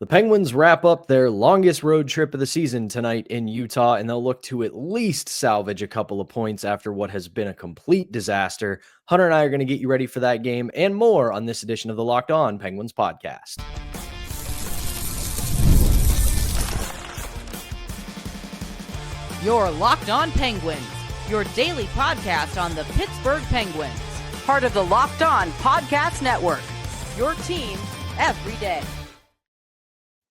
The Penguins wrap up their longest road trip of the season tonight in Utah, and they'll look to at least salvage a couple of points after what has been a complete disaster. Hunter and I are going to get you ready for that game and more on this edition of the Locked On Penguins podcast. Your Locked On Penguins, your daily podcast on the Pittsburgh Penguins, part of the Locked On Podcast Network, your team every day.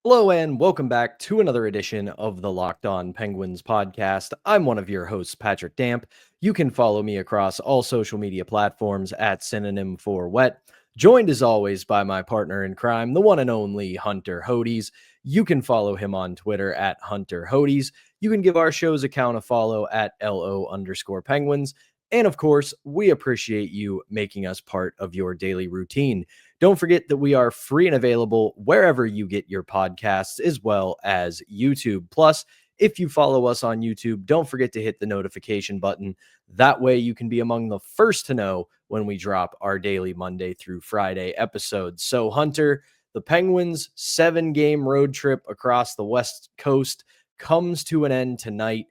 Hello and welcome back to another edition of the Locked On Penguins podcast. I'm one of your hosts, Patrick Damp. You can follow me across all social media platforms at synonym for wet. Joined as always by my partner in crime, the one and only Hunter Hodes. You can follow him on Twitter at Hunter Hodes. You can give our show's account a follow at LO_Penguins. And of course, we appreciate you making us part of your daily routine. Don't forget that we are free and available wherever you get your podcasts, as well as YouTube. Plus, if you follow us on YouTube, don't forget to hit the notification button. That way you can be among the first to know when we drop our daily Monday through Friday episodes. So, Hunter, the Penguins' 7-game road trip across the West Coast comes to an end tonight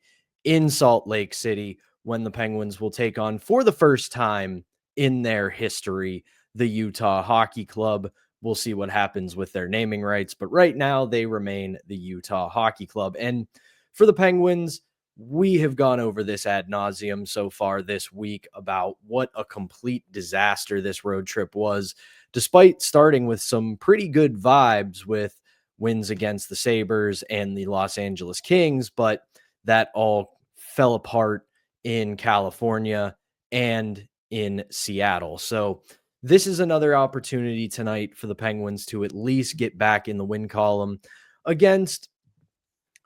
in Salt Lake City, when the Penguins will take on, for the first time in their history, the Utah Hockey Club. We'll see what happens with their naming rights, but right now they remain the Utah Hockey Club. And for the Penguins, we have gone over this ad nauseum so far this week about what a complete disaster this road trip was, despite starting with some pretty good vibes with wins against the Sabres and the Los Angeles Kings, but that all fell apart in California and in Seattle. So this is another opportunity tonight for the Penguins to at least get back in the win column against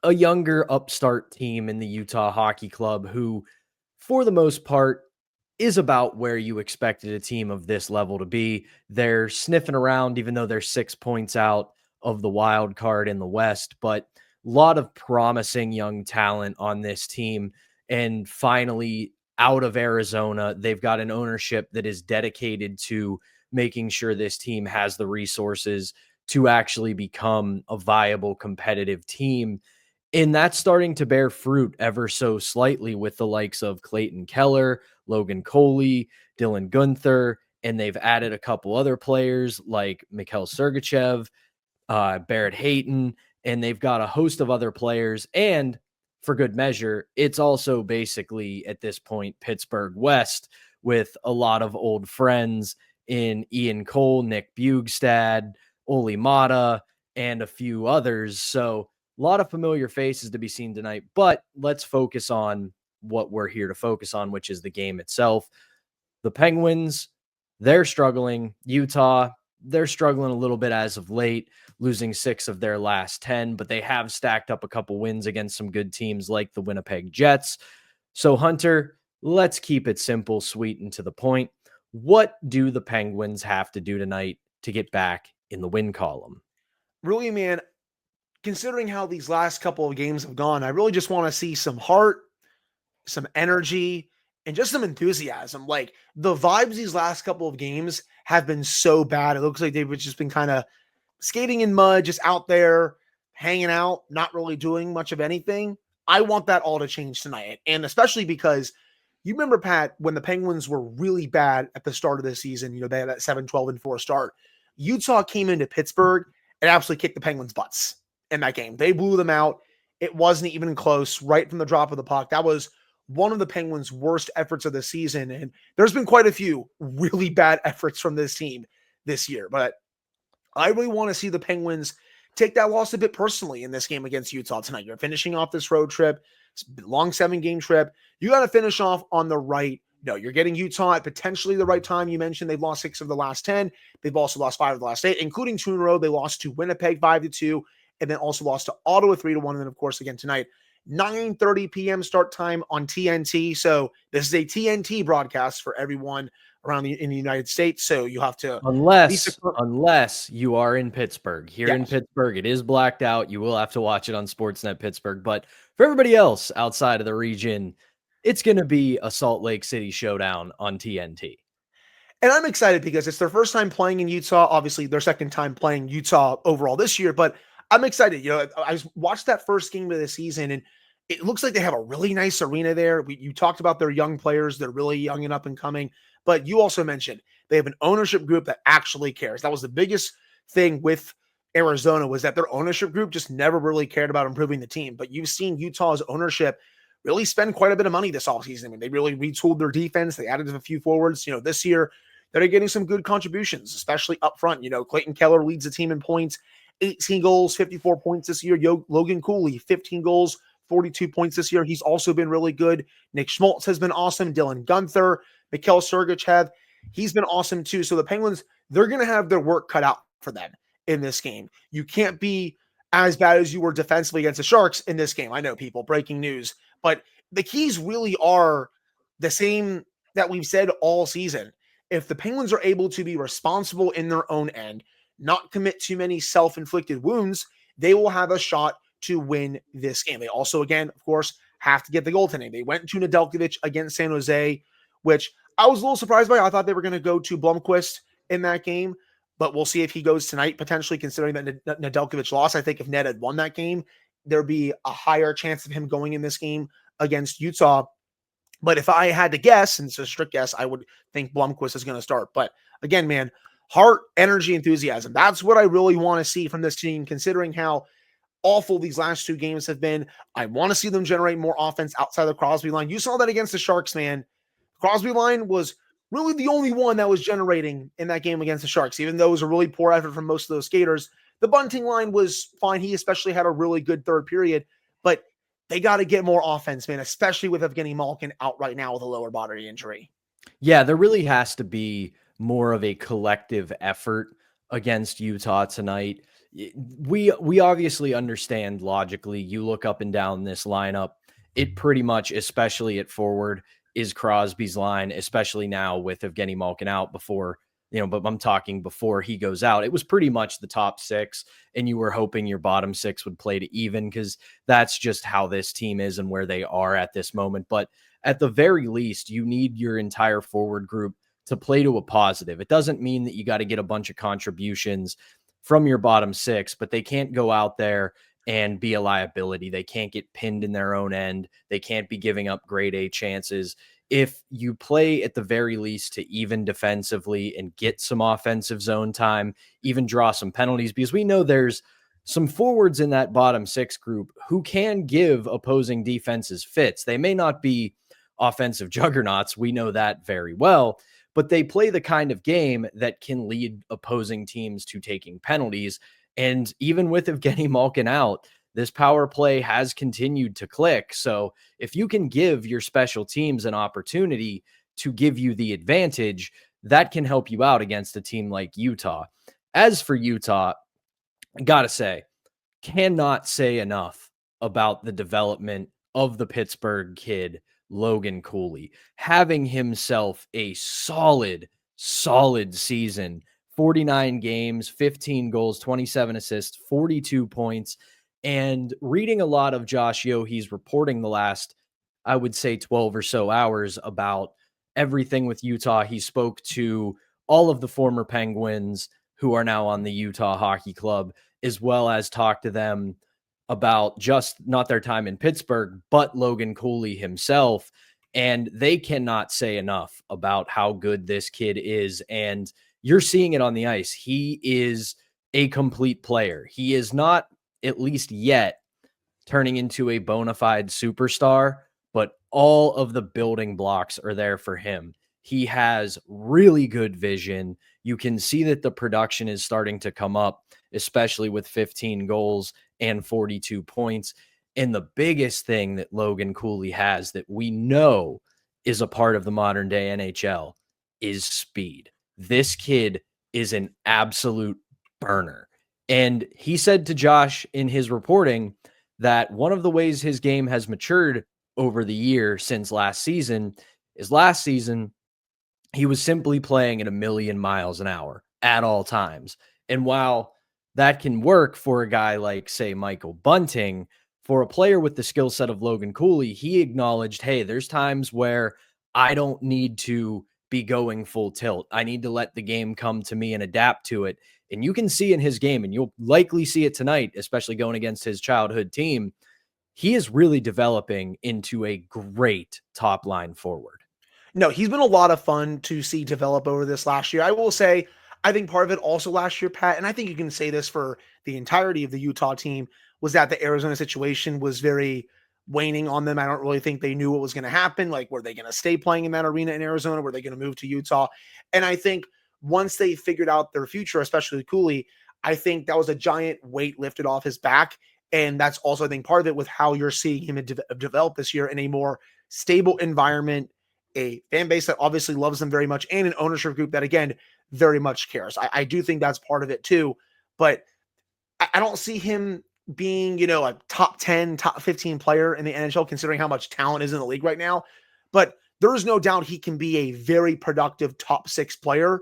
a younger upstart team in the Utah Hockey Club, who, for the most part, is about where you expected a team of this level to be. They're sniffing around, even though they're 6 points out of the wild card in the West, but a lot of promising young talent on this team. And finally, out of Arizona, they've got an ownership that is dedicated to making sure this team has the resources to actually become a viable competitive team. And that's starting to bear fruit ever so slightly with the likes of Clayton Keller, Logan Coley, Dylan Guenther, and they've added a couple other players like Mikhail Sergachev, Barrett Hayton, and they've got a host of other players. And for good measure, it's also basically at this point Pittsburgh West, with a lot of old friends in Ian Cole, Nick Bjugstad, Oli Mata, and a few others. So a lot of familiar faces to be seen tonight, but let's focus on what we're here to focus on, which is the game itself. The Penguins, they're struggling. Utah, they're struggling a little bit as of late, losing 6 of their last 10, but they have stacked up a couple wins against some good teams like the Winnipeg Jets. So, Hunter, let's keep it simple, sweet, and to the point. What do the Penguins have to do tonight to get back in the win column? Really, man, considering how these last couple of games have gone, I really just want to see some heart, some energy, and just some enthusiasm. Like, the vibes these last couple of games have been so bad. It looks like they've just been kind of skating in mud, just out there, hanging out, not really doing much of anything. I want that all to change tonight. And especially because you remember, Pat, when the Penguins were really bad at the start of the season, they had that 7-12-4 start. Utah came into Pittsburgh and absolutely kicked the Penguins' butts in that game. They blew them out. It wasn't even close right from the drop of the puck. That was one of the Penguins' worst efforts of the season. And there's been quite a few really bad efforts from this team this year. But I really want to see the Penguins take that loss a bit personally in this game against Utah tonight. You're finishing off this road trip. It's a long 7-game trip. You got to finish off on the right. No, you're getting Utah at potentially the right time. You mentioned they've lost 6 of the last 10. They've also lost 5 of the last 8, including 2 in a row. They lost to Winnipeg 5-2, and then also lost to Ottawa 3-1. And then, of course, again tonight, 9:30 p.m. start time on TNT. So this is a TNT broadcast for everyone around in the United States. So you have to, unless you are in Pittsburgh. Here in Yes. Pittsburgh, it is blacked out. You will have to watch it on Sportsnet Pittsburgh. But for everybody else outside of the region, it's going to be a Salt Lake City showdown on TNT. And I'm excited because it's their first time playing in Utah. Obviously, their second time playing Utah overall this year. But I'm excited. I watched that first game of the season, and it looks like they have a really nice arena there. You talked about their young players; they're really young and up and coming. But you also mentioned they have an ownership group that actually cares. That was the biggest thing with Arizona, was that their ownership group just never really cared about improving the team. But you've seen Utah's ownership really spend quite a bit of money this offseason. I mean, they really retooled their defense. They added a few forwards. This year they're getting some good contributions, especially up front. Clayton Keller leads the team in points, 18 goals, 54 points this year. Logan Coley, 15 goals, 42 points this year. He's also been really good. Nick Schmaltz has been awesome. Dylan Gunther, Mikhail Sergachev, he's been awesome too. So the Penguins, they're going to have their work cut out for them in this game. You can't be as bad as you were defensively against the Sharks in this game. I know, people, breaking news, but the keys really are the same that we've said all season. If the Penguins are able to be responsible in their own end, not commit too many self-inflicted wounds, they will have a shot to win this game. They also, again, of course, have to get the goaltending. They went to Nedeljkovic against San Jose, which I was a little surprised by. I thought they were going to go to Blomqvist in that game, but we'll see if he goes tonight, potentially, considering that Nedeljkovic lost. I think if Ned had won that game, there'd be a higher chance of him going in this game against Utah. But if I had to guess, and it's a strict guess, I would think Blomqvist is going to start. But again, man, heart, energy, enthusiasm. That's what I really want to see from this team, considering how awful these last two games have been. I want to see them generate more offense outside the Crosby line. You saw that against the Sharks, man. Crosby line was really the only one that was generating in that game against the Sharks, even though it was a really poor effort from most of those skaters. The Bunting line was fine. He especially had a really good third period, but they got to get more offense, man, especially with Evgeni Malkin out right now with a lower body injury. Yeah, there really has to be more of a collective effort against Utah tonight. We obviously understand logically. You look up and down this lineup, it pretty much, especially at forward, is Crosby's line, especially now with Evgeni Malkin out before, but I'm talking before he goes out. It was pretty much the top six, and you were hoping your bottom six would play to even, because that's just how this team is and where they are at this moment. But at the very least, you need your entire forward group to play to a positive. It doesn't mean that you got to get a bunch of contributions from your bottom six, but they can't go out there and be a liability. They can't get pinned in their own end. They can't be giving up grade A chances. If you play at the very least to even defensively and get some offensive zone time, even draw some penalties, because we know there's some forwards in that bottom six group who can give opposing defenses fits. They may not be offensive juggernauts. We know that very well, but they play the kind of game that can lead opposing teams to taking penalties. And even with Evgeni Malkin out, this power play has continued to click. So if you can give your special teams an opportunity to give you the advantage, that can help you out against a team like Utah. As for Utah, I gotta say, cannot say enough about the development of the Pittsburgh kid, Logan Coley, having himself a solid season. 49 games, 15 goals, 27 assists, 42 points. And reading a lot of Josh Yohe's reporting the last, I would say, 12 or so hours about everything with Utah. He spoke to all of the former Penguins who are now on the Utah Hockey Club, as well as talk to them about just not their time in Pittsburgh, but Logan Coley himself. And they cannot say enough about how good this kid is. And you're seeing it on the ice. He is a complete player. He is not, at least yet, turning into a bona fide superstar, but all of the building blocks are there for him. He has really good vision. You can see that the production is starting to come up, especially with 15 goals and 42 points. And the biggest thing that Logan Coley has that we know is a part of the modern day NHL is speed. This kid is an absolute burner. And he said to Josh in his reporting that one of the ways his game has matured over the year since last season is last season, he was simply playing at 1,000,000 miles an hour at all times. And while that can work for a guy like, say, Michael Bunting, for a player with the skill set of Logan Coley, he acknowledged, hey, there's times where I don't need to be going full tilt. I need to let the game come to me and adapt to it. And you can see in his game, and you'll likely see it tonight, especially going against his childhood team, he is really developing into a great top line forward. No, he's been a lot of fun to see develop over this last year. I will say, I think part of it also last year, Pat, and I think you can say this for the entirety of the Utah team, was that the Arizona situation was very waning on them. I don't really think they knew what was going to happen. Like, were they going to stay playing in that arena in Arizona? Were they going to move to Utah? And I think once they figured out their future, especially Cooley, I think that was a giant weight lifted off his back. And that's also, I think, part of it with how you're seeing him develop this year in a more stable environment, a fan base that obviously loves them very much, and an ownership group that, again, very much cares. I do think that's part of it too, but I don't see him being, a top 10, top 15 player in the NHL, considering how much talent is in the league right now. But there is no doubt he can be a very productive top 6 player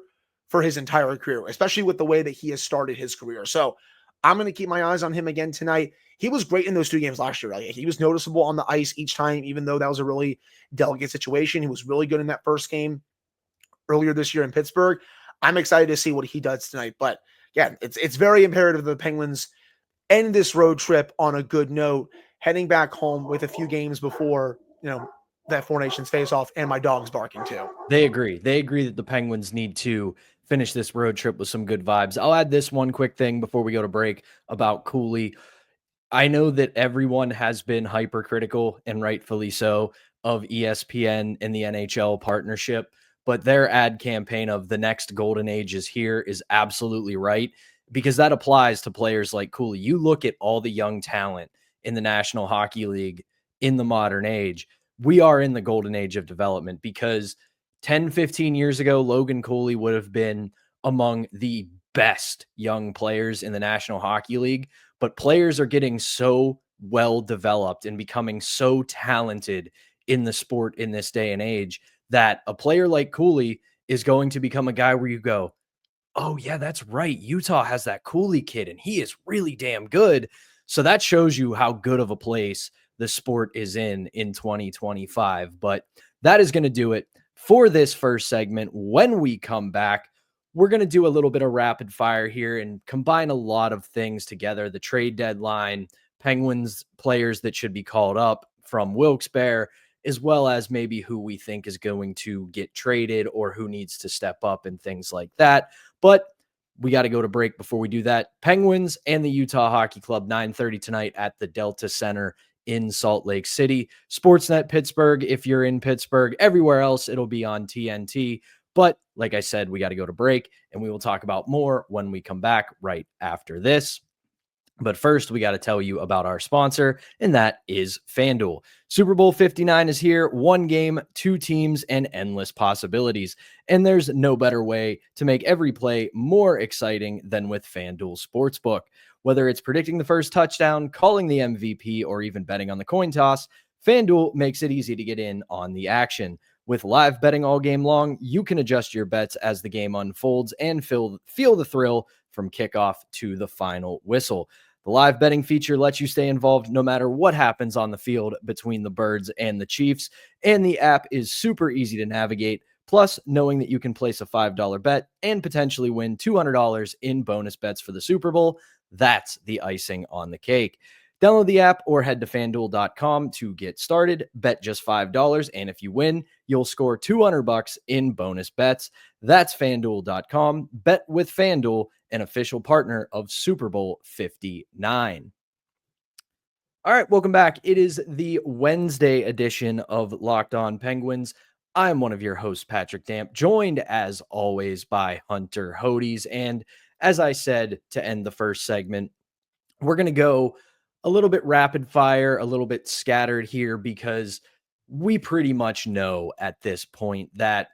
for his entire career, especially with the way that he has started his career. So I'm going to keep my eyes on him again tonight. He was great in those 2 games last year. Right? He was noticeable on the ice each time, even though that was a really delicate situation. He was really good in that first game earlier this year in Pittsburgh. I'm excited to see what he does tonight. But yeah, it's very imperative the Penguins end this road trip on a good note, heading back home with a few games before, that Four Nations face off, and my dog's barking too. They agree. They agree that the Penguins need to finish this road trip with some good vibes. I'll add this one quick thing before we go to break about Cooley. I know that everyone has been hypercritical, and rightfully so, of ESPN and the NHL partnership, but their ad campaign of the next golden age is here is absolutely right, because that applies to players like Cooley. You look at all the young talent in the National Hockey League in the modern age. We are in the golden age of development, because 10, 15 years ago, Logan Coley would have been among the best young players in the National Hockey League. But players are getting so well developed and becoming so talented in the sport in this day and age that a player like Cooley is going to become a guy where you go, oh yeah, that's right. Utah has that Cooley kid and he is really damn good. So that shows you how good of a place the sport is in 2025. But that is going to do it for this first segment. When we come back, we're going to do a little bit of rapid fire here and combine a lot of things together. The trade deadline, Penguins players that should be called up from Wilkes-Barre, as well as maybe who we think is going to get traded or who needs to step up and things like that. But we got to go to break before we do that. Penguins and the Utah Hockey Club, 9:30 tonight at the Delta Center in Salt Lake City. Sportsnet Pittsburgh, if you're in Pittsburgh. Everywhere else, it'll be on TNT. But like I said, we got to go to break, and we will talk about more when we come back right after this. But first, we got to tell you about our sponsor, and that is FanDuel. Super Bowl 59 is here. 1 game, 2 teams, and endless possibilities. And there's no better way to make every play more exciting than with FanDuel Sportsbook. Whether it's predicting the first touchdown, calling the MVP, or even betting on the coin toss, FanDuel makes it easy to get in on the action. With live betting all game long, you can adjust your bets as the game unfolds and feel the thrill from kickoff to the final whistle. The live betting feature lets you stay involved no matter what happens on the field between the Birds and the Chiefs, and the app is super easy to navigate. Plus, knowing that you can place a $5 bet and potentially win $200 in bonus bets for the Super Bowl, that's the icing on the cake. Download the app or head to FanDuel.com to get started. Bet just $5, and if you win, you'll score $200 in bonus bets. That's FanDuel.com. Bet with FanDuel, an official partner of Super Bowl 59. All right, welcome back. It is the Wednesday edition of Locked On Penguins. I'm one of your hosts, Patrick Damp, joined as always by Hunter Hodes. And as I said to end the first segment, we're going to go a little bit rapid fire, a little bit scattered here, because we pretty much know at this point that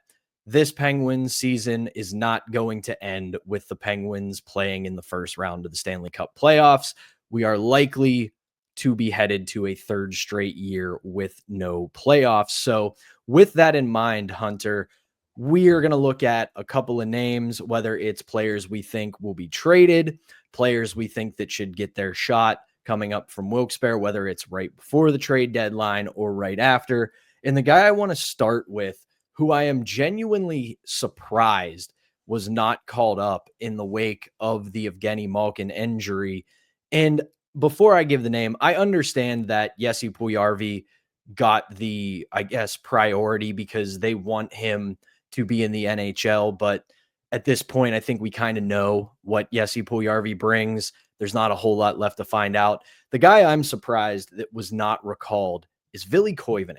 this Penguins season is not going to end with the Penguins playing in the first round of the Stanley Cup playoffs. We are likely to be headed to a third straight year with no playoffs. So with that in mind, Hunter, we are going to look at a couple of names, whether it's players we think will be traded, players we think that should get their shot coming up from Wilkes-Barre, whether it's right before the trade deadline or right after. And the guy I want to start with, who I am genuinely surprised was not called up in the wake of the Evgeni Malkin injury. And before I give the name, I understand that Jesse Puljujarvi got the, I guess, priority because they want him to be in the NHL. But at this point, I think we kind of know what Jesse Puljujarvi brings. There's not a whole lot left to find out. The guy I'm surprised that was not recalled is Ville Koivunen,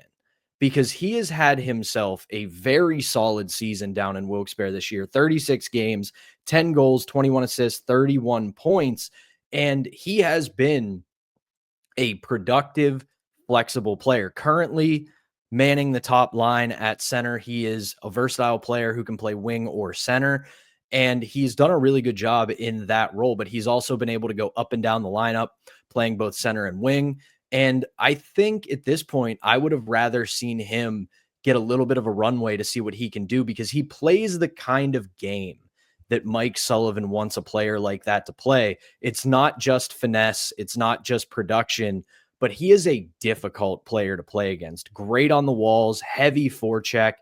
because he has had himself a very solid season down in Wilkes-Barre this year. 36 games, 10 goals, 21 assists, 31 points. And he has been a productive, flexible player. Currently manning the top line at center. He is a versatile player who can play wing or center. And he's done a really good job in that role, but he's also been able to go up and down the lineup, playing both center and wing. And I think at this point, I would have rather seen him get a little bit of a runway to see what he can do, because he plays the kind of game that Mike Sullivan wants a player like that to play. It's not just finesse, it's not just production, but he is a difficult player to play against. Great on the walls, heavy forecheck,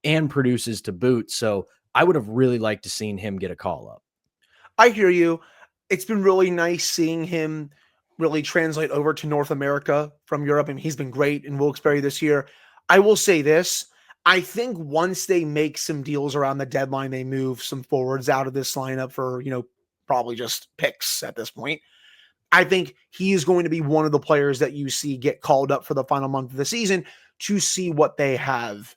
and produces to boot. So I would have really liked to seen him get a call up. I hear you. It's been really nice seeing him really translate over to North America from Europe. I mean, he's been great in Wilkes-Barre this year. I will say this. I think once they make some deals around the deadline, they move some forwards out of this lineup for, probably just picks at this point. I think he is going to be one of the players that you see get called up for the final month of the season to see what they have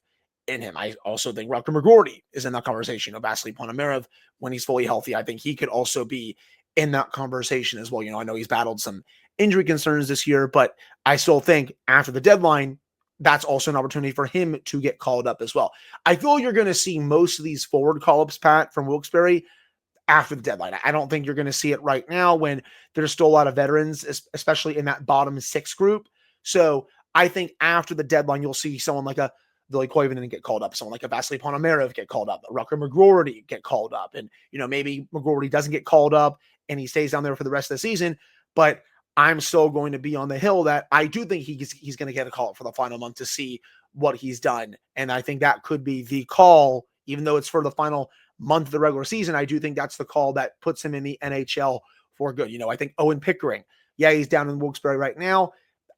in him. I also think Rutger McGroarty is in that conversation. Vasily Ponomarev, when he's fully healthy, I think he could also be in that conversation as well. I know he's battled some injury concerns this year, but I still think after the deadline, that's also an opportunity for him to get called up as well. I feel you're going to see most of these forward call-ups, Pat, from Wilkes-Barre after the deadline. I don't think you're going to see it right now when there's still a lot of veterans, especially in that bottom six group. So I think after the deadline, you'll see someone like a Ville Koivunen get called up, someone like a Vasily Ponomarev get called up, Rutger McGroarty get called up. And, maybe McGroarty doesn't get called up and he stays down there for the rest of the season. But I'm still going to be on the hill that I do think he's going to get a call up for the final month to see what he's done. And I think that could be the call, even though it's for the final month of the regular season. I do think that's the call that puts him in the NHL for good. I think Owen Pickering, he's down in Wilkes-Barre right now.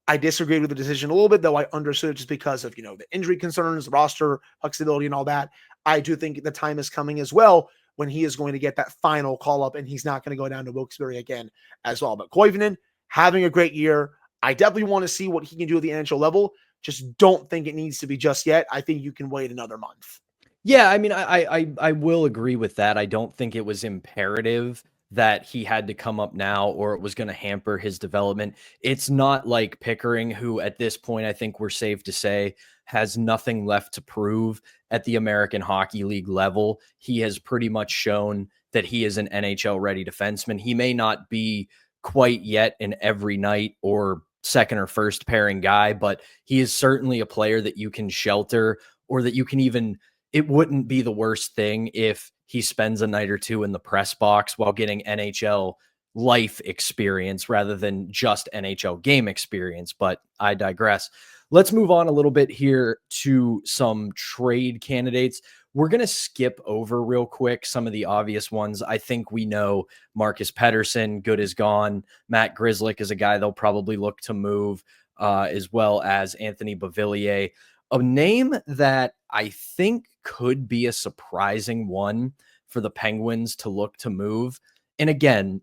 I disagreed with the decision a little bit, though I understood it just because of, the injury concerns, the roster flexibility and all that. I do think the time is coming as well when he is going to get that final call up and he's not going to go down to Wilkes-Barre again as well. But Koivunen having a great year. I definitely want to see what he can do at the NHL level. Just don't think it needs to be just yet. I think you can wait another month. Yeah, I mean, I will agree with that. I don't think it was imperative that he had to come up now or it was going to hamper his development. It's not like Pickering, who at this point, I think we're safe to say, has nothing left to prove at the American Hockey League level. He has pretty much shown that he is an NHL-ready defenseman. He may not be quite yet an every night or second or first pairing guy, but he is certainly a player that you can shelter, or that you can even, it wouldn't be the worst thing if he spends a night or two in the press box while getting NHL life experience rather than just NHL game experience. But I digress. Let's move on a little bit here to some trade candidates. We're going to skip over real quick some of the obvious ones. I think we know Marcus Pettersson, good as gone. Matt Grzelcyk is a guy they'll probably look to move, as well as Anthony Beauvillier. A name that I think could be a surprising one for the Penguins to look to move. And again,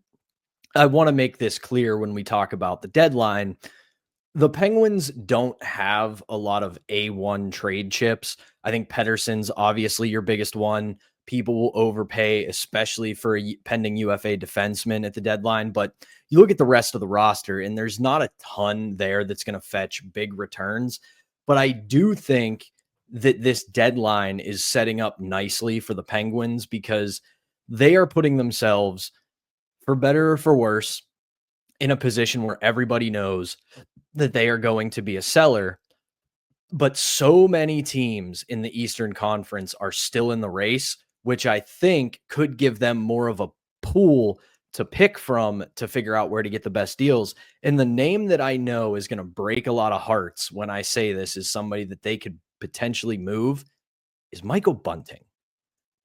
I want to make this clear when we talk about the deadline. The Penguins don't have a lot of A1 trade chips. I think Pettersson's obviously your biggest one. People will overpay, especially for a pending UFA defenseman at the deadline. But you look at the rest of the roster, and there's not a ton there that's going to fetch big returns. But I do think that this deadline is setting up nicely for the Penguins, because they are putting themselves, for better or for worse, in a position where everybody knows that they are going to be a seller. But so many teams in the Eastern Conference are still in the race, which I think could give them more of a pool to pick from to figure out where to get the best deals. And the name that I know is going to break a lot of hearts when I say this is somebody that they could potentially move is Michael Bunting.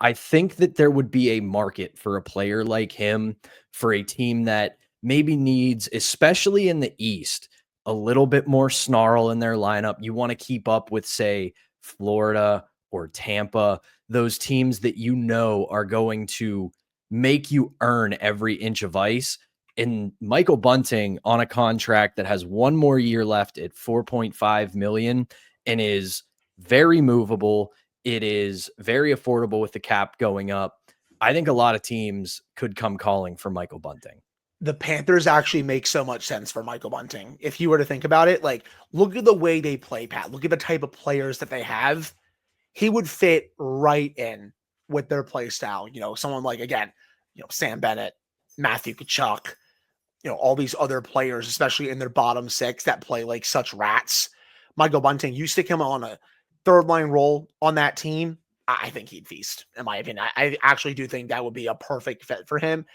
I think that there would be a market for a player like him for a team that maybe needs, especially in the East, a little bit more snarl in their lineup. You want to keep up with, say, Florida or Tampa, those teams that you know are going to make you earn every inch of ice. And Michael Bunting on a contract that has one more year left at 4.5 million and is very movable. It is very affordable with the cap going up. I think a lot of teams could come calling for Michael Bunting. The Panthers actually make so much sense for Michael Bunting. If you were to think about it, like, look at the way they play, Pat. Look at the type of players that they have. He would fit right in with their play style. Someone like, again, Sam Bennett, Matthew Tkachuk, all these other players, especially in their bottom six that play like such rats. Michael Bunting, you stick him on a third line role on that team, I think he'd feast, in my opinion. I actually do think that would be a perfect fit for him.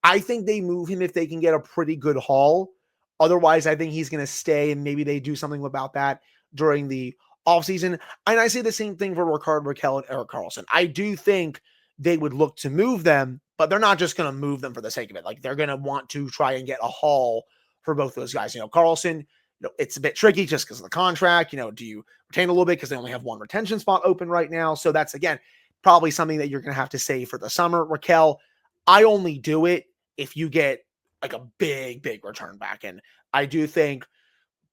I think they move him if they can get a pretty good haul. Otherwise, I think he's going to stay, and maybe they do something about that during the offseason. And I say the same thing for Rickard Rakell and Erik Karlsson. I do think they would look to move them, but they're not just going to move them for the sake of it. Like, they're going to want to try and get a haul for both those guys. Karlsson, it's a bit tricky just because of the contract. Do you retain a little bit because they only have one retention spot open right now? So that's, again, probably something that you're going to have to save for the summer. Rakell, I only do it if you get like a big return back. And I do think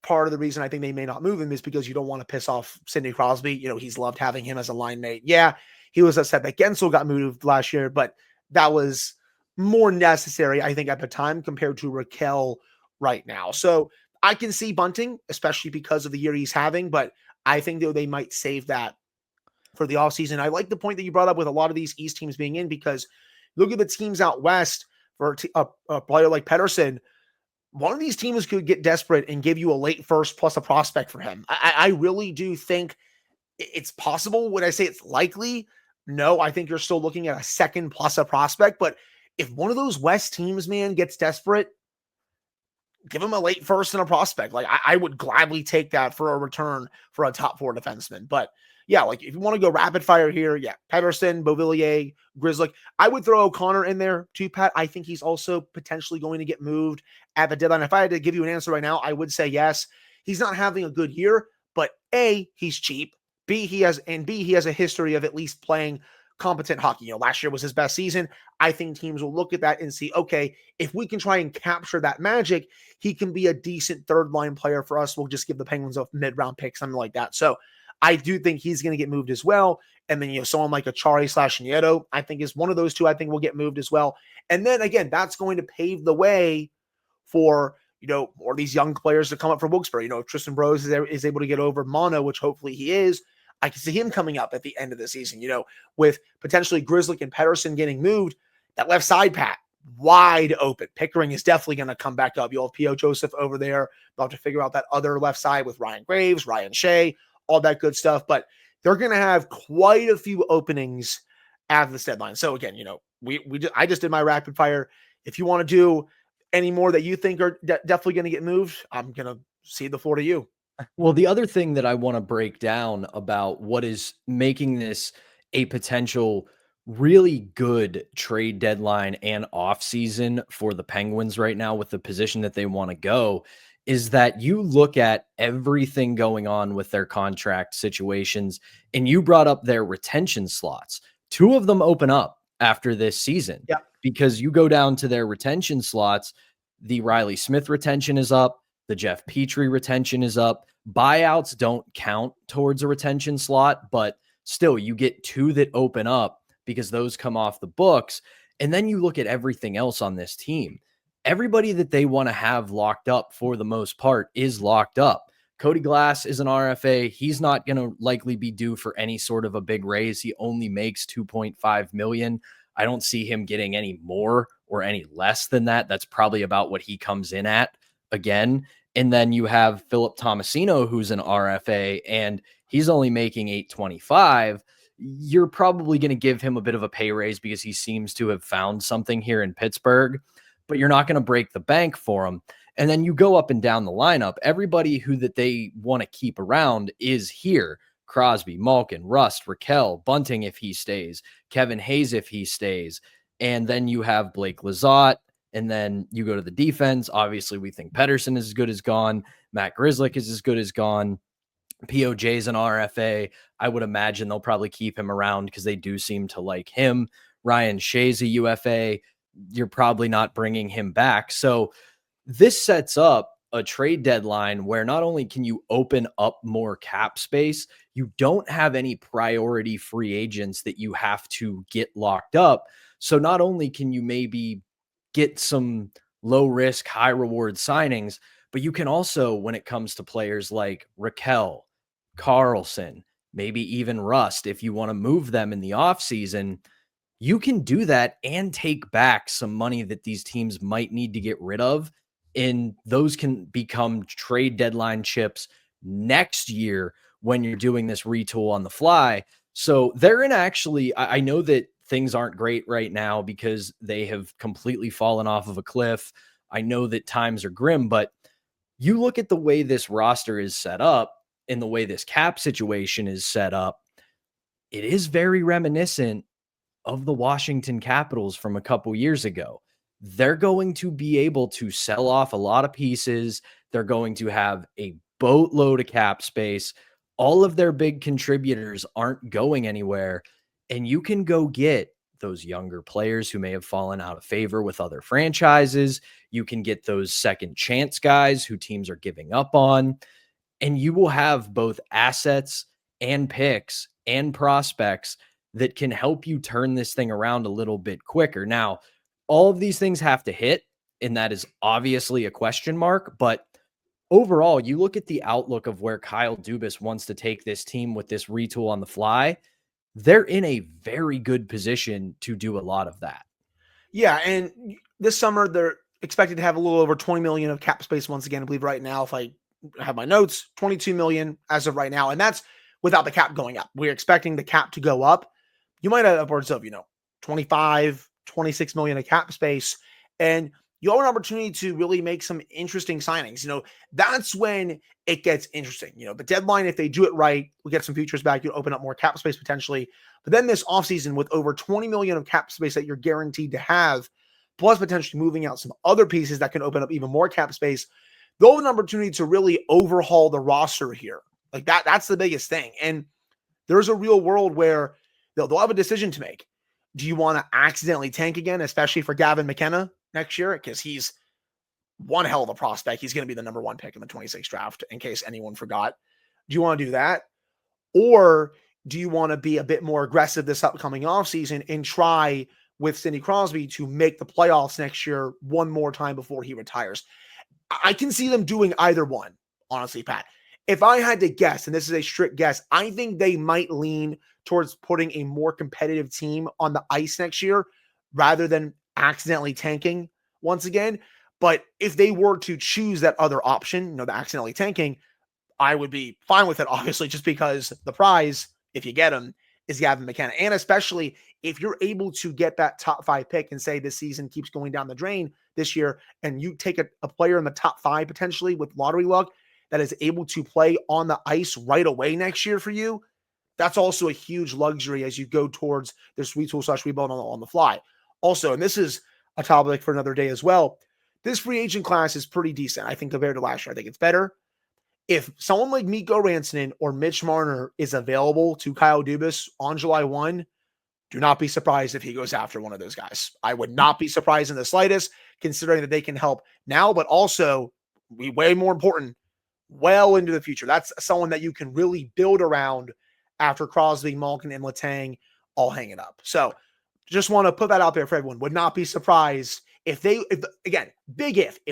part of the reason I think they may not move him is because you don't want to piss off Sidney Crosby. He's loved having him as a line mate. Yeah, he was upset that Gensel got moved last year, but that was more necessary, I think, at the time compared to Rakell right now. So I can see Bunting, especially because of the year he's having, but I think though they might save that for the offseason. I like the point that you brought up with a lot of these East teams being in, because look at the teams out West for a player like Pettersson. One of these teams could get desperate and give you a late first plus a prospect for him. I really do think it's possible. Would I say it's likely? No, I think you're still looking at a second plus a prospect. But if one of those West teams, man, gets desperate, give him a late first and a prospect. Like, I would gladly take that for a return for a top four defenseman. But yeah, like, if you want to go rapid fire here, yeah, Pettersson, Beauvillier, Grzelcyk. I would throw O'Connor in there too, Pat. I think he's also potentially going to get moved at the deadline. If I had to give you an answer right now, I would say yes. He's not having a good year, but A, he's cheap. B, he has a history of at least playing competent hockey. Last year was his best season. I think teams will look at that and see, okay, if we can try and capture that magic, he can be a decent third line player for us. We'll just give the Penguins a mid-round pick, something like that. So I do think he's going to get moved as well. And then, someone like a Chari/Nieto, I think is one of those two I think will get moved as well. And then again, that's going to pave the way for, more of these young players to come up from Wilkes-Barre. If Tristan Brose is able to get over mono, which hopefully he is, I can see him coming up at the end of the season, with potentially Grzelcyk and Pettersson getting moved. That left side, Pat, wide open. Pickering is definitely going to come back up. You'll have P.O. Joseph over there. They'll have to figure out that other left side with Ryan Graves, Ryan Shea, all that good stuff. But they're going to have quite a few openings at this deadline. So again, I just did my rapid fire. If you want to do any more that you think are definitely going to get moved, I'm going to cede the floor to you. Well, the other thing that I want to break down about what is making this a potential really good trade deadline and offseason for the Penguins right now with the position that they want to go is that you look at everything going on with their contract situations, and you brought up their retention slots. Two of them open up after this season. Yep. Because you go down to their retention slots, the Riley Smith retention is up, the Jeff Petrie retention is up. Buyouts don't count towards a retention slot, but still you get two that open up because those come off the books. And then you look at everything else on this team. Everybody that they want to have locked up for the most part is locked up. Cody Glass is an RFA. He's not going to likely be due for any sort of a big raise. He only makes $2.5 million. I don't see him getting any more or any less than that. That's probably about what he comes in at again. And then you have Philip Tomasino, who's an RFA, and he's only making $825. You're probably going to give him a bit of a pay raise because he seems to have found something here in Pittsburgh, but you're not going to break the bank for him. And then you go up and down the lineup. Everybody who that they want to keep around is here. Crosby, Malkin, Rust, Raquel, Bunting if he stays, Kevin Hayes if he stays. And then you have Blake Lizotte. And then you go to the defense. Obviously, we think Pedersen is as good as gone. Matt Grzelcyk is as good as gone. POJ's an RFA. I would imagine they'll probably keep him around because they do seem to like him. Ryan Shea's a UFA. You're probably not bringing him back. So this sets up a trade deadline where not only can you open up more cap space, you don't have any priority free agents that you have to get locked up. So not only can you maybe get some low risk, high reward signings, but you can also, when it comes to players like Raquel, Carlson, maybe even Rust, if you want to move them in the offseason, you can do that and take back some money that these teams might need to get rid of. And those can become trade deadline chips next year when you're doing this retool on the fly. So they're in actually, I know that things aren't great right now because they have completely fallen off of a cliff. I know that times are grim, but you look at the way this roster is set up and the way this cap situation is set up, it is very reminiscent of the Washington Capitals from a couple years ago. They're going to be able to sell off a lot of pieces. They're going to have a boatload of cap space. All of their big contributors aren't going anywhere. And you can go get those younger players who may have fallen out of favor with other franchises. You can get those second chance guys who teams are giving up on. And you will have both assets and picks and prospects that can help you turn this thing around a little bit quicker. Now, all of these things have to hit, and that is obviously a question mark. But overall, you look at the outlook of where Kyle Dubas wants to take this team with this retool on the fly, they're in a very good position to do a lot of that. Yeah, and this summer they're expected to have a little over 20 million of cap space once again. I believe right now, if I have my notes, 22 million as of right now, and that's without the cap going up. We're expecting the cap to go up. You might have upwards of, 25, 26 million of cap space, and you have an opportunity to really make some interesting signings. That's when it gets interesting. The deadline, if they do it right, we get some futures back, you open up more cap space potentially. But then this offseason with over 20 million of cap space that you're guaranteed to have, plus potentially moving out some other pieces that can open up even more cap space, they'll have an opportunity to really overhaul the roster here. Like that's the biggest thing. And there's a real world where they'll have a decision to make. Do you want to accidentally tank again, especially for Gavin McKenna next year? Because he's one hell of a prospect. He's going to be the number one pick in the 26th draft, in case anyone forgot. Do you want to do that? Or do you want to be a bit more aggressive this upcoming offseason and try with Sidney Crosby to make the playoffs next year one more time before he retires? I can see them doing either one, honestly, Pat. If I had to guess, and this is a strict guess, I think they might lean towards putting a more competitive team on the ice next year rather than accidentally tanking once again. But if they were to choose that other option, the accidentally tanking, I would be fine with it, obviously, just because the prize, if you get him, is Gavin McKenna. And especially if you're able to get that top 5 pick and say this season keeps going down the drain this year, and you take a player in the top 5 potentially with lottery luck that is able to play on the ice right away next year for you, that's also a huge luxury as you go towards this retool/rebuild on the fly. Also, and this is a topic for another day as well, this free agent class is pretty decent. I think compared to last year, I think it's better. If someone like Mikko Rantanen or Mitch Marner is available to Kyle Dubas on July 1, do not be surprised if he goes after one of those guys. I would not be surprised in the slightest, considering that they can help now, but also, way more important, well into the future. That's someone that you can really build around after Crosby, Malkin, and Letang all hang it up. So just want to put that out there for everyone. Would not be surprised if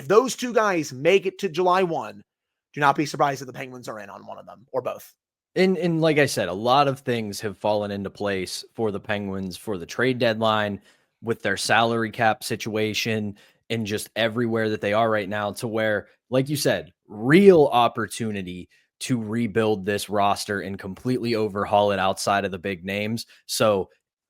those two guys make it to July 1, do not be surprised if the Penguins are in on one of them or both. And like I said, a lot of things have fallen into place for the Penguins for the trade deadline with their salary cap situation and just everywhere that they are right now, to where, like you said, real opportunity to rebuild this roster and completely overhaul it outside of the big names. So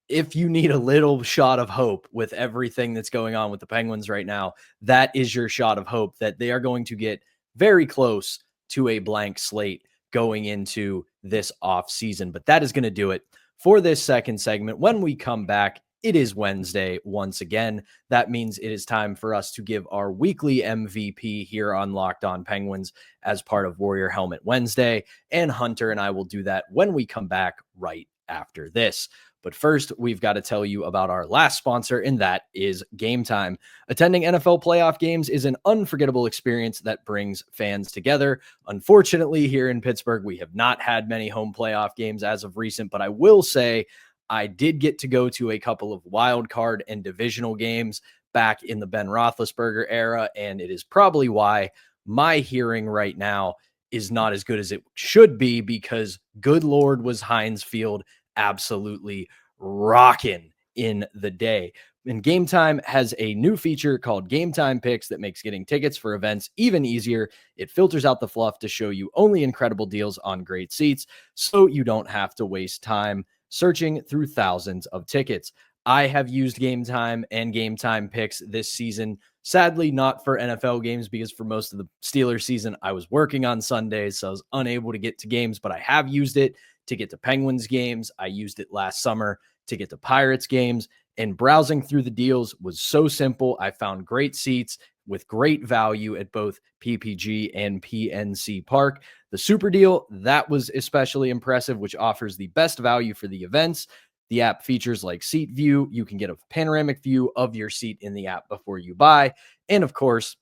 if you need a little shot of hope with everything that's going on with the Penguins right now, that is your shot of hope that they are going to get very close to a blank slate going into this offseason. But that is going to do it for this second segment. When we come back, it is Wednesday once again. That means it is time for us to give our weekly MVP here on Locked On Penguins as part of Warrior Helmet Wednesday. And Hunter and I will do that when we come back right after this. But first, we've got to tell you about our last sponsor, and that is Game Time. Attending NFL playoff games is an unforgettable experience that brings fans together. Unfortunately, here in Pittsburgh, we have not had many home playoff games as of recent, but I will say I did get to go to a couple of wild card and divisional games back in the Ben Roethlisberger era, and it is probably why my hearing right now is not as good as it should be, because good Lord was Heinz Field absolutely rocking in the day. And Game Time has a new feature called Game Time Picks that makes getting tickets for events even easier. It filters out the fluff to show you only incredible deals on great seats, so you don't have to waste time searching through thousands of tickets. I have used Game Time and Game Time Picks this season. Sadly, not for NFL games, because for most of the Steelers season, I was working on Sundays, so I was unable to get to games, but I have used it to get to Penguins games. I used it last summer to get to Pirates games, and browsing through the deals was so simple. I found great seats with great value at both PPG and PNC Park. The Super Deal, that was especially impressive, which offers the best value for the events. The app features like Seat View. You can get a panoramic view of your seat in the app before you buy. And of course,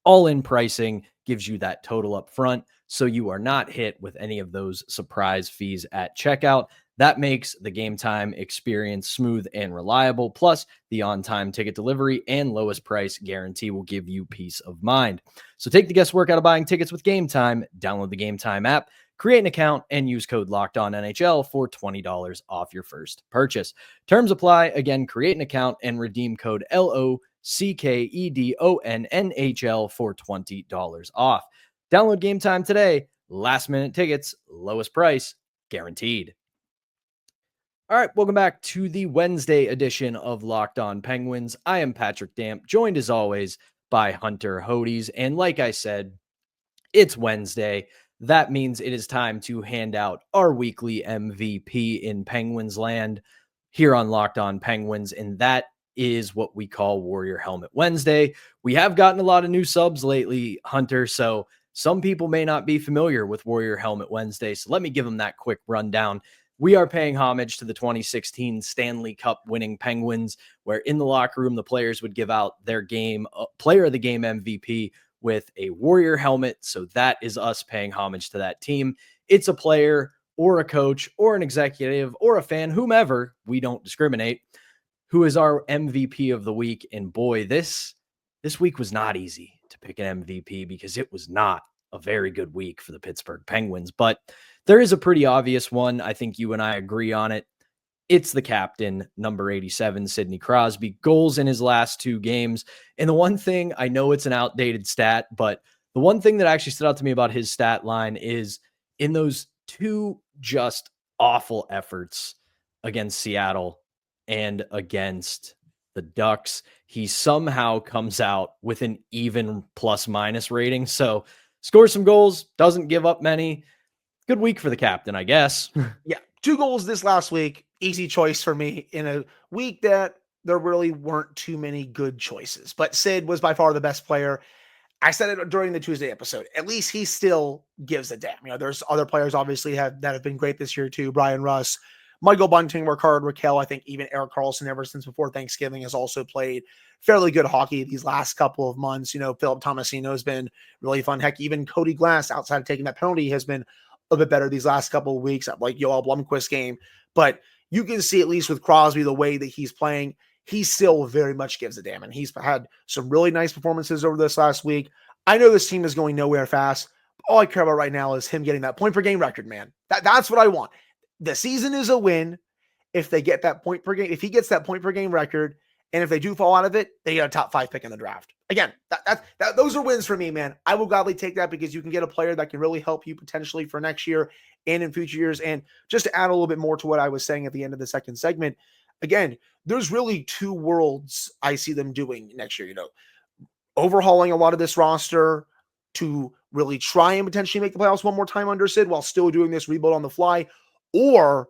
all-in pricing gives you that total up front, so you are not hit with any of those surprise fees at checkout. That makes the Game Time experience smooth and reliable. Plus, the on-time ticket delivery and lowest price guarantee will give you peace of mind. So take the guesswork out of buying tickets with Game Time. Download the Game Time app, create an account, and use code LOCKEDONNHL for $20 off your first purchase. Terms apply. Again, create an account and redeem code LOCKEDONNHL for $20 off. Download Game Time today. Last minute tickets, lowest price guaranteed. All right, welcome back to the Wednesday edition of Locked On Penguins. I am Patrick Damp, joined as always by Hunter Hodes. And like I said, it's Wednesday. That means it is time to hand out our weekly MVP in Penguins land here on Locked On Penguins. And that is what we call Warrior Helmet Wednesday. We have gotten a lot of new subs lately, Hunter, so some people may not be familiar with Warrior Helmet Wednesday. So let me give them that quick rundown. We are paying homage to the 2016 Stanley Cup winning Penguins, where in the locker room, the players would give out their player of the game MVP with a Warrior helmet. So that is us paying homage to that team. It's a player or a coach or an executive or a fan, whomever, we don't discriminate, who is our MVP of the week. And boy, this week was not easy to pick an MVP, because it was not a very good week for the Pittsburgh Penguins. But there is a pretty obvious one. I think you and I agree on it. It's the captain, number 87, Sidney Crosby. Goals in his last two games. And the one thing, I know it's an outdated stat, but the one thing that actually stood out to me about his stat line is in those two just awful efforts against Seattle and against the Ducks, he somehow comes out with an even plus-minus rating. So scores some goals, doesn't give up many. Good week for the captain, I guess. Yeah, 2 goals this last week. Easy choice for me in a week that there really weren't too many good choices. But Sid was by far the best player. I said it during the Tuesday episode. At least he still gives a damn. You know, there's other players obviously that have been great this year too. Brian Russ, Michael Bunting, Rickard Rakell. I think even Erik Karlsson ever since before Thanksgiving has also played fairly good hockey these last couple of months. You know, Philip Tomasino has been really fun. Heck, even Cody Glass, outside of taking that penalty, has been a bit better these last couple of weeks, like Yoel Blomqvist game. But you can see, at least with Crosby, the way that he's playing, he still very much gives a damn. And he's had some really nice performances over this last week. I know this team is going nowhere fast. All I care about right now is him getting that point per game record, man. That's what I want. The season is a win if they get that point per game. If he gets that point per game record, and if they do fall out of it, they get a top 5 pick in the draft. Again, those are wins for me, man. I will gladly take that, because you can get a player that can really help you potentially for next year and in future years. And just to add a little bit more to what I was saying at the end of the second segment, again, there's really 2 worlds I see them doing next year. You know, overhauling a lot of this roster, to really try and potentially make the playoffs one more time under Sid while still doing this rebuild on the fly, or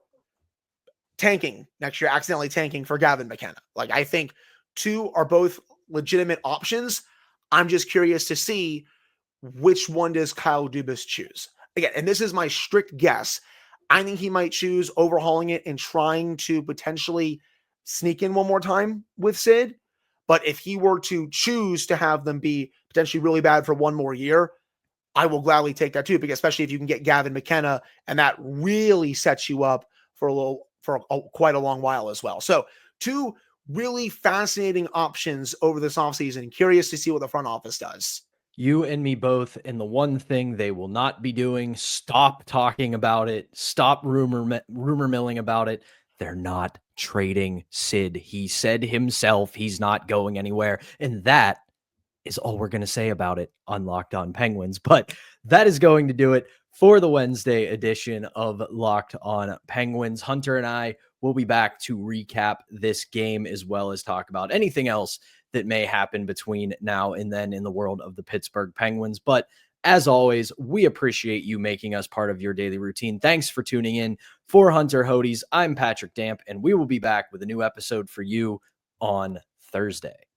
tanking next year, accidentally tanking for Gavin McKenna. Like, I think two are both legitimate options. I'm just curious to see which one does Kyle Dubas choose. Again, and this is my strict guess. I think he might choose overhauling it and trying to potentially sneak in one more time with Sid. But if he were to choose to have them be potentially really bad for one more year, I will gladly take that too, because especially if you can get Gavin McKenna, and that really sets you up for quite a long while as well. So two really fascinating options over this offseason. Curious to see what the front office does. You and me both. And the one thing they will not be doing, stop talking about it. Stop rumor milling about it. They're not trading Sid. He said himself he's not going anywhere. And that is all we're going to say about it on Locked On Penguins. But that is going to do it for the Wednesday edition of Locked On Penguins. Hunter and I will be back to recap this game as well as talk about anything else that may happen between now and then in the world of the Pittsburgh Penguins. But as always, we appreciate you making us part of your daily routine. Thanks for tuning in. For Hunter Hodes, I'm Patrick Damp, and we will be back with a new episode for you on Thursday.